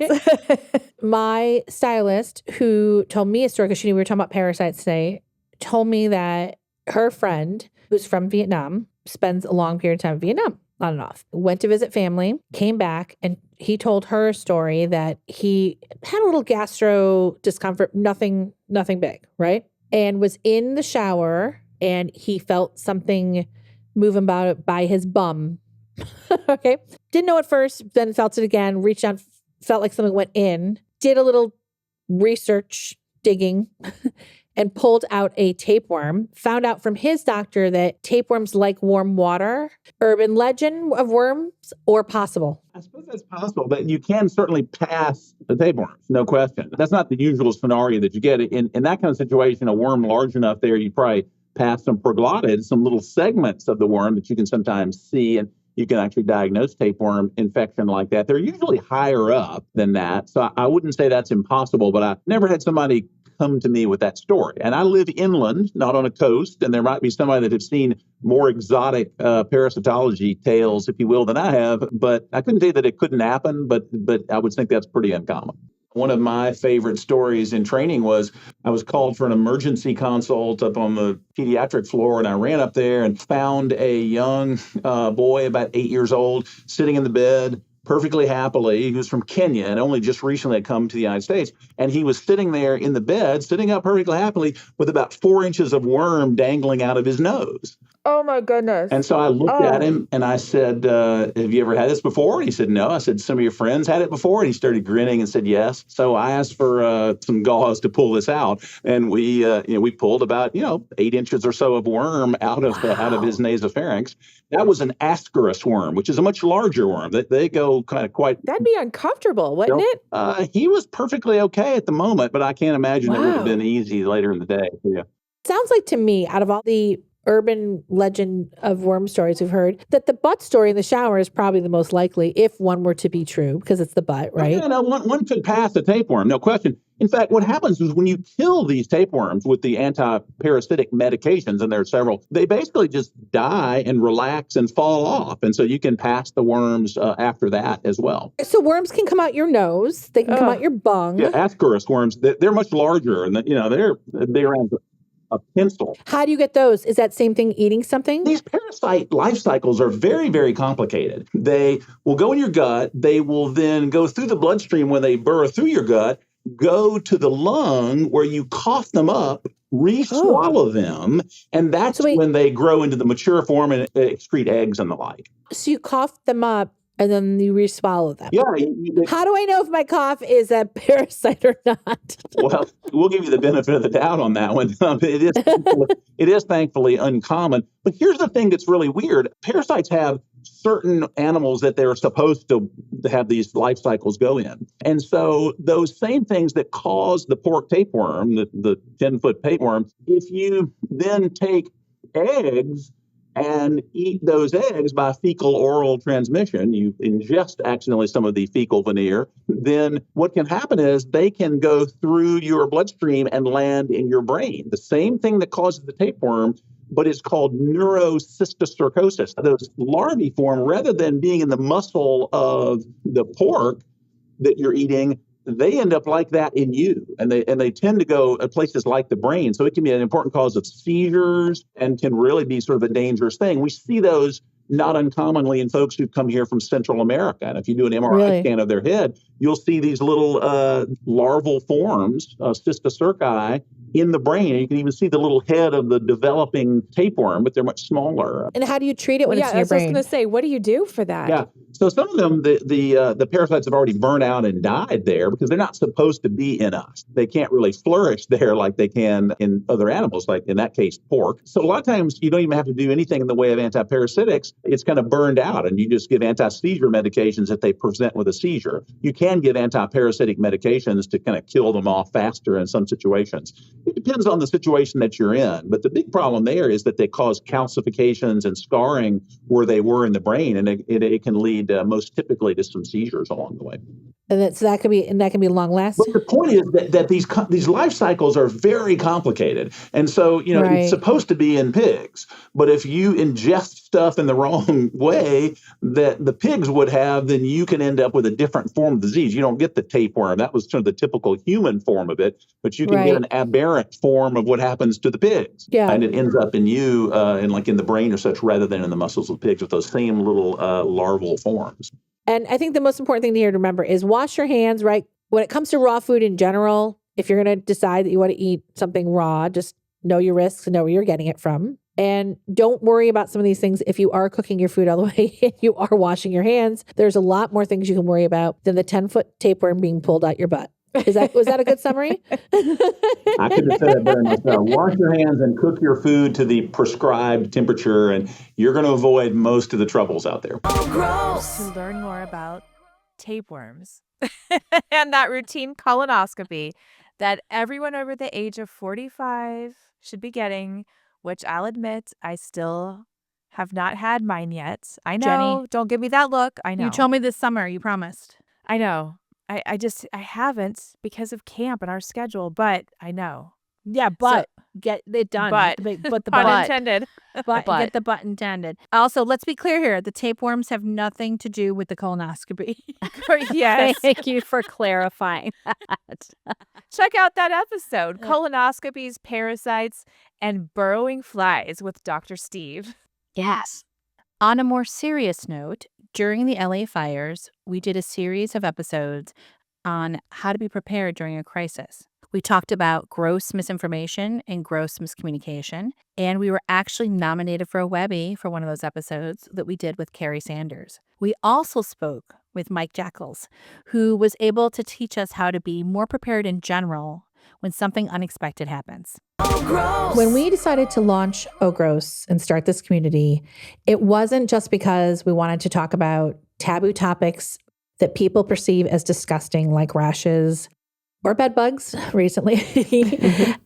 My stylist, who told me a story, because she knew we were talking about parasites today, told me that her friend, who's from Vietnam, spends a long period of time in Vietnam, on and off, went to visit family, came back, and he told her a story that he had a little gastro discomfort, nothing big, right? And was in the shower, and he felt something moving about by his bum. Okay. Didn't know at first, then felt it again, reached out, felt like something went in, did a little research digging and pulled out a tapeworm, found out from his doctor that tapeworms like warm water. Urban legend of worms or possible? I suppose that's possible, but you can certainly pass the tapeworms, no question. That's not the usual scenario that you get. In that kind of situation, a worm large enough there, you probably pass some proglottids, some little segments of the worm that you can sometimes see, and you can actually diagnose tapeworm infection like that. They're usually higher up than that. So I wouldn't say that's impossible, but I never had somebody come to me with that story. And I live inland, not on a coast, and there might be somebody that has seen more exotic parasitology tales, if you will, than I have. But I couldn't say that it couldn't happen, but I would think that's pretty uncommon. One of my favorite stories in training was I was called for an emergency consult up on the pediatric floor, and I ran up there and found a young boy about 8 years old sitting in the bed perfectly happily. He was from Kenya and only just recently had come to the United States. And he was sitting there in the bed, sitting up perfectly happily with about 4 inches of worm dangling out of his nose. Oh, my goodness. And so I looked at him and I said, have you ever had this before? And he said, no. I said, some of your friends had it before? And he started grinning and said, yes. So I asked for some gauze to pull this out. And we pulled about, 8 inches or so of worm out of his nasopharynx. That was an Ascaris worm, which is a much larger worm. They go kind of quite... That'd be uncomfortable, wouldn't it? He was perfectly okay at the moment, but I can't imagine it would have been easy later in the day. Yeah. Sounds like to me, out of all the urban legend of worm stories we've heard, that the butt story in the shower is probably the most likely if one were to be true, because it's the butt, right? Yeah, no, one could pass a tapeworm, no question. In fact, what happens is when you kill these tapeworms with the anti-parasitic medications, and there are several, they basically just die and relax and fall off. And so you can pass the worms after that as well. So worms can come out your nose. They can come out your bung. Yeah, Ascaris worms, they're much larger, and they're around a pencil. How do you get those? Is that same thing eating something? These parasite life cycles are very, very complicated. They will go in your gut. They will then go through the bloodstream when they burrow through your gut, go to the lung where you cough them up, re-swallow them, and that's when they grow into the mature form and excrete eggs and the like. So you cough them up and then you re-swallow them. Yeah. How do I know if my cough is a parasite or not? Well, we'll give you the benefit of the doubt on that one. It is thankfully uncommon. But here's the thing that's really weird. Parasites have certain animals that they're supposed to have these life cycles go in. And so those same things that cause the pork tapeworm, the 10-foot tapeworm, if you then take eggs and eat those eggs by fecal oral transmission, you ingest accidentally some of the fecal veneer, then what can happen is they can go through your bloodstream and land in your brain. The same thing that causes the tapeworm, but it's called neurocysticercosis. Those larvae form rather than being in the muscle of the pork that you're eating, they end up like that in you, and they tend to go at places like the brain. So it can be an important cause of seizures and can really be sort of a dangerous thing. We see those not uncommonly in folks who come here from Central America. And if you do an MRI scan of their head, you'll see these little larval forms, cysticerci, in the brain. And you can even see the little head of the developing tapeworm, but they're much smaller. And how do you treat it when it's in your I was brain? going to say, what do you do for that? Yeah. So some of them, the parasites have already burned out and died there because they're not supposed to be in us. They can't really flourish there like they can in other animals, like in that case, pork. So a lot of times you don't even have to do anything in the way of antiparasitics. It's kind of burned out, and you just give anti-seizure medications if they present with a seizure. You can give antiparasitic medications to kind of kill them off faster in some situations. It depends on the situation that you're in. But the big problem there is that they cause calcifications and scarring where they were in the brain, and it can lead most typically to some seizures along the way. And that can be long lasting. But the point is that these life cycles are very complicated, and so it's supposed to be in pigs. But if you ingest stuff in the wrong way that the pigs would have, then you can end up with a different form of disease. You don't get the tapeworm. That was sort of the typical human form of it, but you can get an aberrant form of what happens to the pigs. Yeah. And it ends up in you, in the brain or such, rather than in the muscles of pigs with those same little larval forms. And I think the most important thing here to remember is wash your hands, right? When it comes to raw food in general, if you're going to decide that you want to eat something raw, just know your risks and know where you're getting it from. And don't worry about some of these things if you are cooking your food all the way and you are washing your hands. There's a lot more things you can worry about than the 10-foot tapeworm being pulled out your butt. Was that a good summary? I couldn't have said it better myself. Wash your hands and cook your food to the prescribed temperature, and you're going to avoid most of the troubles out there. To learn more about tapeworms and that routine colonoscopy that everyone over the age of 45 should be getting, which I'll admit I still have not had mine yet. I know. Jenny, don't give me that look. I know. You told me this summer. You promised. I know. I haven't because of camp and our schedule, but I know. Yeah, but get it done. But the pun but. intended. But get the butt intended. Also, let's be clear here. The tapeworms have nothing to do with the colonoscopy. Yes. Thank you for clarifying that. Check out that episode, Colonoscopies, Parasites, and Burrowing Flies with Dr. Steve. Yes. On a more serious note, during the LA fires, we did a series of episodes on how to be prepared during a crisis. We talked about gross misinformation and gross miscommunication, and we were actually nominated for a Webby for one of those episodes that we did with Carrie Sanders. We also spoke with Mike Jackals, who was able to teach us how to be more prepared in general when something unexpected happens. When we decided to launch Oh Gross and start this community, it wasn't just because we wanted to talk about taboo topics that people perceive as disgusting, like rashes or bed bugs recently,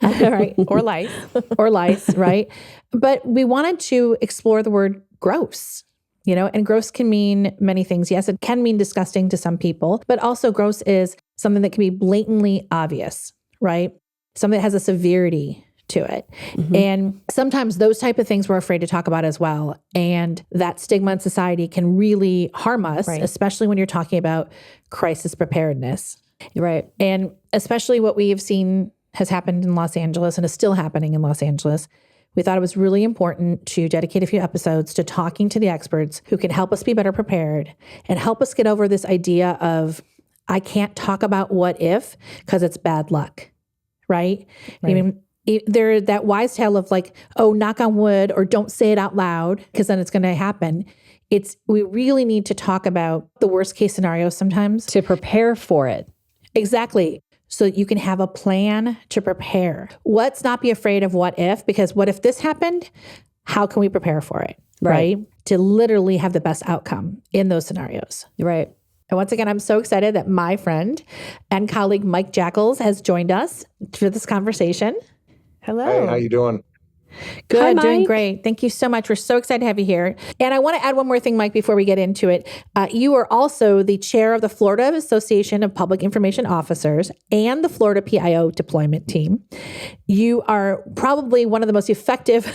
right? Or lice. Or lice, right? But we wanted to explore the word gross, and gross can mean many things. Yes, it can mean disgusting to some people, but also gross is something that can be blatantly obvious, right? Something that has a severity to it. Mm-hmm. And sometimes those type of things we're afraid to talk about as well. And that stigma in society can really harm us, especially when you're talking about crisis preparedness. Right. And especially what we have seen has happened in Los Angeles and is still happening in Los Angeles. We thought it was really important to dedicate a few episodes to talking to the experts who can help us be better prepared and help us get over this idea of, I can't talk about what if because it's bad luck. Right? I mean, there that wise tale of like, oh, knock on wood, or don't say it out loud because then it's going to happen. We really need to talk about the worst case scenario sometimes. To prepare for it. Exactly. So that you can have a plan to prepare. Let's not be afraid of what if, because what if this happened? How can we prepare for it? Right? to literally have the best outcome in those scenarios. Right. And once again, I'm so excited that my friend and colleague Mike Jackals has joined us for this conversation. Hello. Hey, how you doing? Good, Hi, doing Mike. great. Thank you so much. We're so excited to have you here. And I want to add one more thing, Mike, before we get into it. You are also the chair of the Florida Association of Public Information Officers and the Florida PIO deployment team. You are probably one of the most effective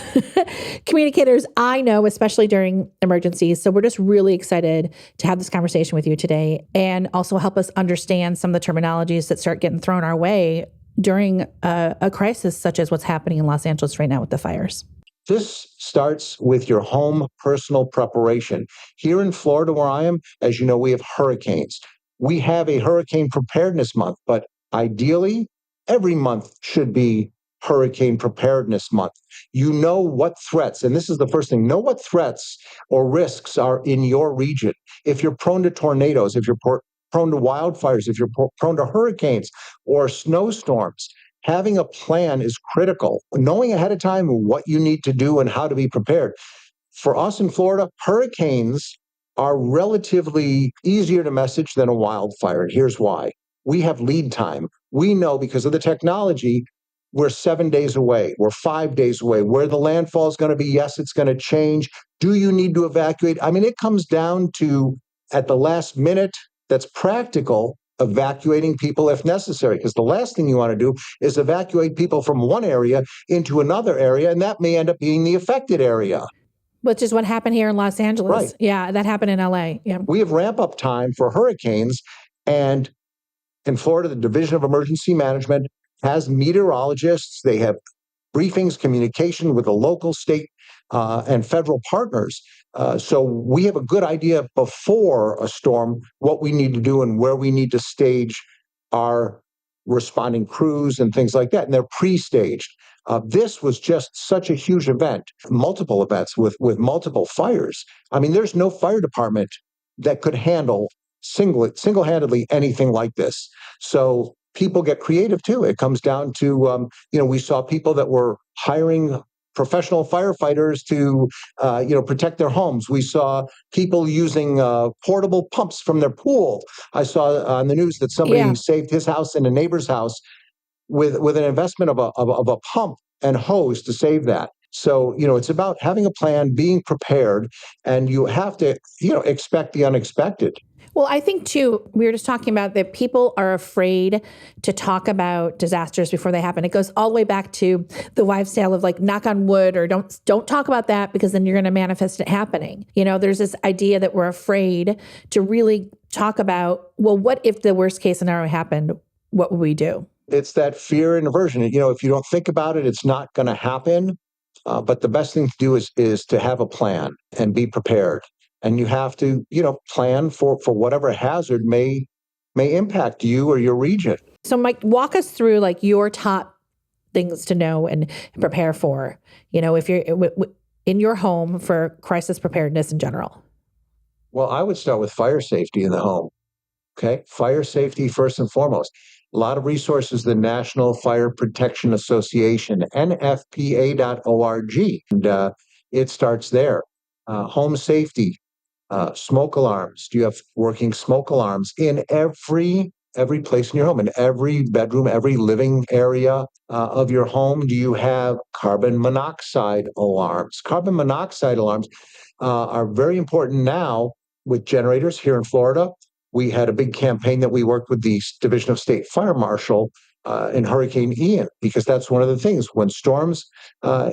communicators I know, especially during emergencies. So we're just really excited to have this conversation with you today and also help us understand some of the terminologies that start getting thrown our way during a crisis such as what's happening in Los Angeles right now with the fires. This starts with your home personal preparation. Here in Florida, where I am, as you know, we have hurricanes. We have a hurricane preparedness month, but ideally, every month should be hurricane preparedness month. You know what threats, and this is the first thing, know what threats or risks are in your region. If you're prone to tornadoes, if you're prone to wildfires, if you're prone to hurricanes or snowstorms, having a plan is critical. Knowing ahead of time what you need to do and how to be prepared. For us in Florida, hurricanes are relatively easier to message than a wildfire. And here's why. We have lead time. We know because of the technology, we're 7 days away. We're 5 days away. Where the landfall is going to be, yes, it's going to change. Do you need to evacuate? I mean, it comes down to, at the last minute, that's practical, evacuating people if necessary, because the last thing you want to do is evacuate people from one area into another area, and that may end up being the affected area. Which is what happened here in Los Angeles. Right. Yeah, that happened in LA. Yeah. We have ramp up time for hurricanes, and in Florida, the Division of Emergency Management has meteorologists. They have briefings, communication with the local, state, and federal partners. So we have a good idea before a storm what we need to do and where we need to stage our responding crews and things like that. And they're pre-staged. This was just such a huge event, multiple events with multiple fires. I mean, there's no fire department that could handle single-handedly anything like this. So people get creative too. It comes down to, we saw people that were hiring professional firefighters to, protect their homes. We saw people using portable pumps from their pool. I saw on the news that somebody saved his house and a neighbor's house with an investment of a pump and hose to save that. So, it's about having a plan, being prepared, and you have to, expect the unexpected. Well, I think too, we were just talking about that people are afraid to talk about disasters before they happen. It goes all the way back to the wives' tale of like, knock on wood, or don't talk about that because then you're going to manifest it happening. There's this idea that we're afraid to really talk about, well, what if the worst case scenario happened? What would we do? It's that fear and aversion. If you don't think about it, it's not going to happen. But the best thing to do is to have a plan and be prepared. And you have to, plan for whatever hazard may impact you or your region. So, Mike, walk us through like your top things to know and prepare for, if you're in your home for crisis preparedness in general. Well, I would start with fire safety in the home. Okay. Fire safety first and foremost. A lot of resources, the National Fire Protection Association, nfpa.org. And it starts there. Home safety. Smoke alarms. Do you have working smoke alarms in every place in your home, in every bedroom, every living area of your home? Do you have carbon monoxide alarms? Carbon monoxide alarms are very important now with generators here in Florida. We had a big campaign that we worked with the Division of State Fire Marshal in Hurricane Ian, because that's one of the things. When storms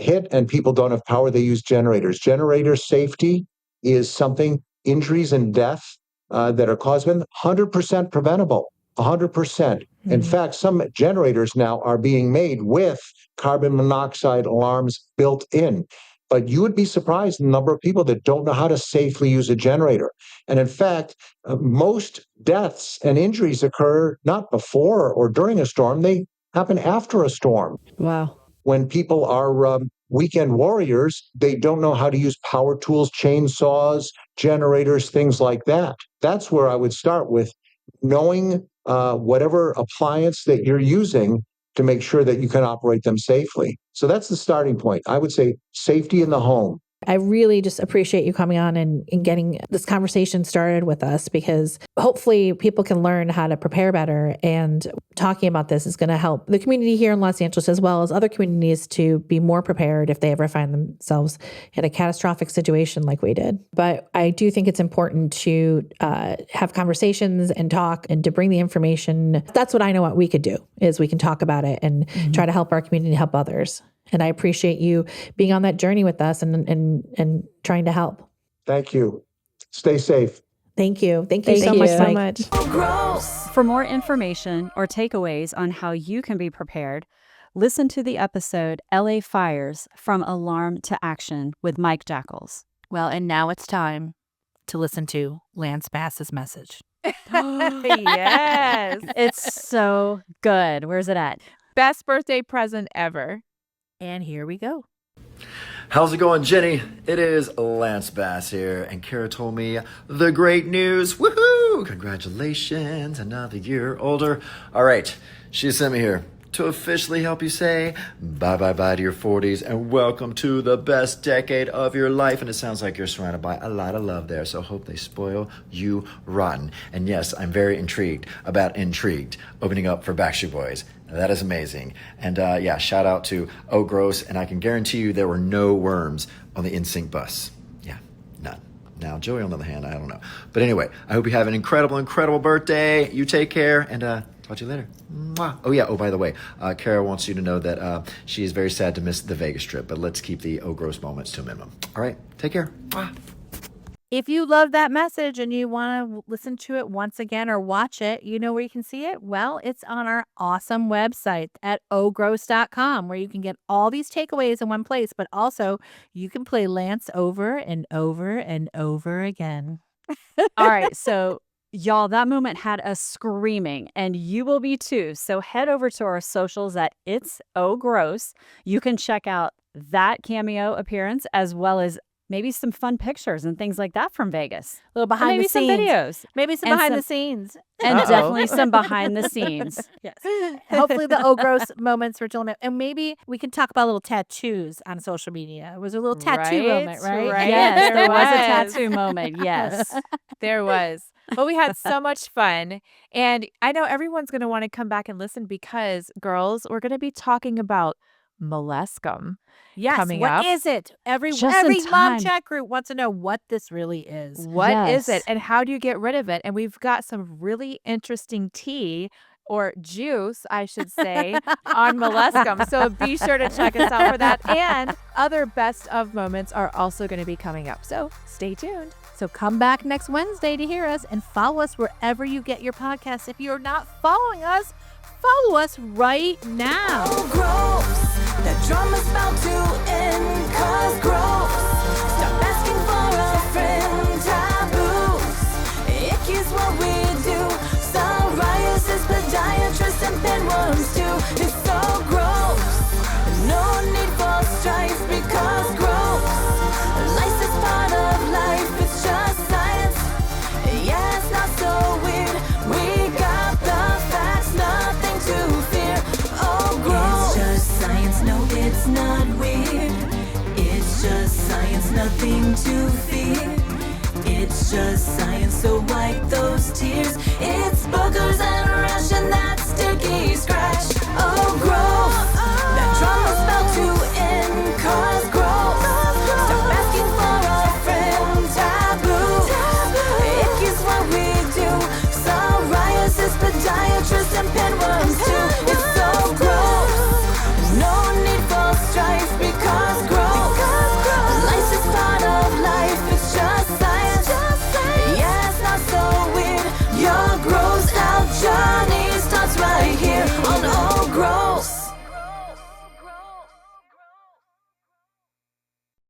hit and people don't have power, they use generators. Generator safety is something, injuries and death that are caused by 100% preventable, 100%. In fact, some generators now are being made with carbon monoxide alarms built in. But you would be surprised the number of people that don't know how to safely use a generator. And in fact, most deaths and injuries occur not before or during a storm, they happen after a storm. Wow. When people are weekend warriors, they don't know how to use power tools, chainsaws, generators, things like that. That's where I would start with knowing whatever appliance that you're using to make sure that you can operate them safely. So that's the starting point. I would say safety in the home. I really just appreciate you coming on and getting this conversation started with us, because hopefully people can learn how to prepare better. And talking about this is going to help the community here in Los Angeles, as well as other communities, to be more prepared if they ever find themselves in a catastrophic situation like we did. But I do think it's important to have conversations and talk, and to bring the information. That's what I know what we could do, is we can talk about it and try to help our community, help others. And I appreciate you being on that journey with us and trying to help. Thank you. Stay safe. Thank you. Thank you Thank you so so much. much. Gross. For more information or takeaways on how you can be prepared, listen to the episode LA Fires From Alarm to Action with Mike Jackals. Well, and now it's time to listen to Lance Bass's message. Yes. It's so good. Where's it at? Best birthday present ever. And here we go. How's it going, Jenny? It is Lance Bass here, and Kara told me the great news. Woohoo! Congratulations, another year older. All right, she sent me here to officially help you say bye-bye-bye to your 40s and welcome to the best decade of your life. And it sounds like you're surrounded by a lot of love there, so hope they spoil you rotten. And yes, I'm very intrigued about Intrigued opening up for Backstreet Boys. That is amazing. And yeah, shout out to Oh Gross, and I can guarantee you there were no worms on the NSYNC bus. Yeah, none. Now, Joey, on the other hand, I don't know. But anyway, I hope you have an incredible birthday. You take care, and talk to you later. Mwah. Oh yeah, oh by the way, Kara wants you to know that she is very sad to miss the Vegas trip, but let's keep the Oh Gross moments to a minimum. All right, take care. Mwah. If you love that message and you want to listen to it once again or watch it, you know where you can see it? Well, it's on our awesome website at ogross.com, where you can get all these takeaways in one place, but also you can play Lance over and over and over again. All right, so y'all, that moment had us screaming, and you will be too. So head over to our socials at It's Oh Gross. You can check out that cameo appearance, as well as maybe some fun pictures and things like that from Vegas. A little behind maybe the scenes. some videos. Maybe some And behind some- the scenes. And Uh-oh. definitely some behind the scenes. Yes. Hopefully the Oh Gross moments for Jill. And maybe we can talk about little tattoos on social media. It was a little tattoo moment, right? Right. Yes, there was a was. tattoo moment. Yes. There was. But we had so much fun. And I know everyone's going to want to come back and listen because, girls, we're going to be talking about molluscum. Yes. Coming What up. is it? Every Just in mom time. chat group wants to know what this really is. What is Yes. it and how do you get rid of it? And we've got some really interesting tea or juice, I should say, on molluscum. So be sure to check us out for that. And other best of moments are also going to be coming up. So stay tuned. So come back next Wednesday to hear us, and follow us wherever you get your podcasts. If you're not following us, follow us right now. Oh, gross. That drama's about to end, 'cause gross. Stop asking for a friend, taboos. Icky's what we do. Psoriasis, podiatrist, and pinworms too. It's so gross. No need for strife, because gross. Life is part of life, it's just science. Yeah, it's not so weird. We got the facts, nothing to fear. Oh, gross. It's just science, no, it's not weird. It's just science, nothing to fear. It's just science, so wipe those tears. It's boogers and rash and that sticky scratch. Oh, gross. That drama's about